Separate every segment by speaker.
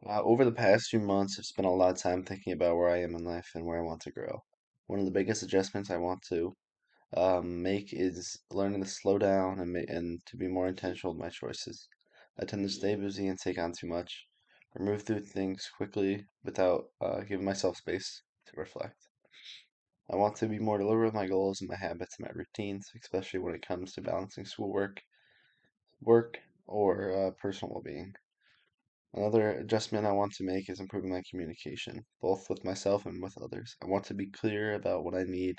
Speaker 1: Over the past few months, I've spent a lot of time thinking about where I am in life and where I want to grow. One of the biggest adjustments I want to make is learning to slow down and to be more intentional with my choices. I tend to stay busy and take on too much, or move through things quickly without giving myself space to reflect. I want to be more deliberate with my goals and my habits and my routines, especially when it comes to balancing schoolwork, work, or personal well-being. Another adjustment I want to make is improving my communication, both with myself and with others. I want to be clear about what I need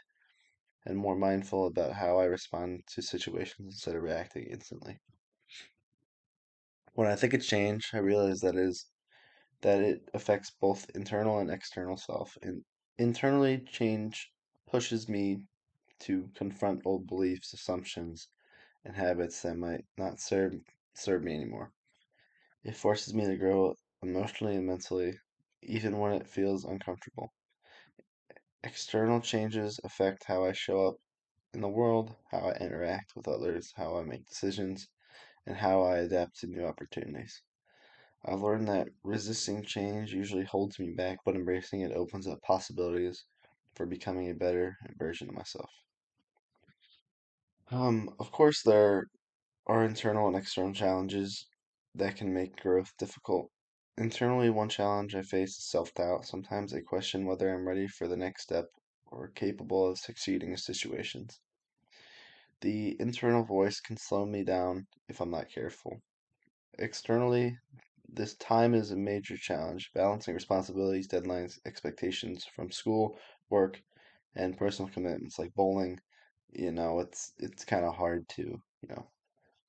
Speaker 1: and more mindful about how I respond to situations instead of reacting instantly. When I think of change, I realize that it affects both internal and external self. And internally, change pushes me to confront old beliefs, assumptions, and habits that might not serve me anymore. It forces me to grow emotionally and mentally, even when it feels uncomfortable. External changes affect how I show up in the world, how I interact with others, how I make decisions, and how I adapt to new opportunities. I've learned that resisting change usually holds me back, but embracing it opens up possibilities for becoming a better version of myself. Of course, there are internal and external challenges that can make growth difficult. Internally, one challenge I face is self-doubt. Sometimes I question whether I'm ready for the next step or capable of succeeding in situations. The internal voice can slow me down if I'm not careful. Externally, this time is a major challenge, balancing responsibilities, deadlines, expectations from school, work, and personal commitments like bowling. It's kind of hard to,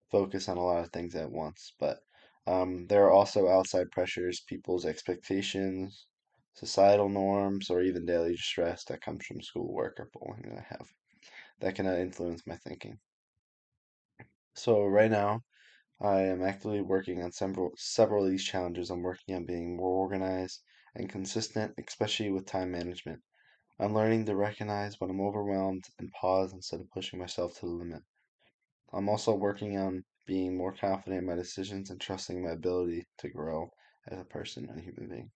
Speaker 1: focus on a lot of things at once. But there are also outside pressures, people's expectations, societal norms, or even daily stress that comes from school, work, or bowling that I have that can influence my thinking. So right now, I am actively working on several of these challenges. I'm working on being more organized and consistent, especially with time management. I'm learning to recognize when I'm overwhelmed and pause instead of pushing myself to the limit. I'm also working on being more confident in my decisions and trusting my ability to grow as a person and a human being.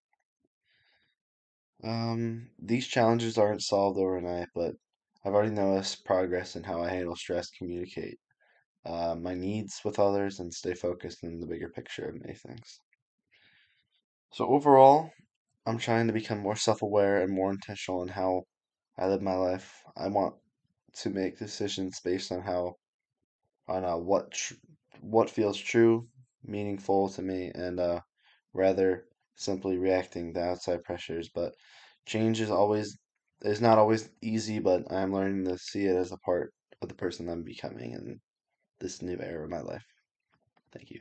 Speaker 1: These challenges aren't solved overnight, but I've already noticed progress in how I handle stress, communicate my needs with others, and stay focused in the bigger picture of many things. So overall, I'm trying to become more self-aware and more intentional in how I live my life. I want to make decisions based on what feels true, meaningful to me, and rather simply reacting to outside pressures. But change is not always easy, but I'm learning to see it as a part of the person I'm becoming in this new era of my life. Thank you.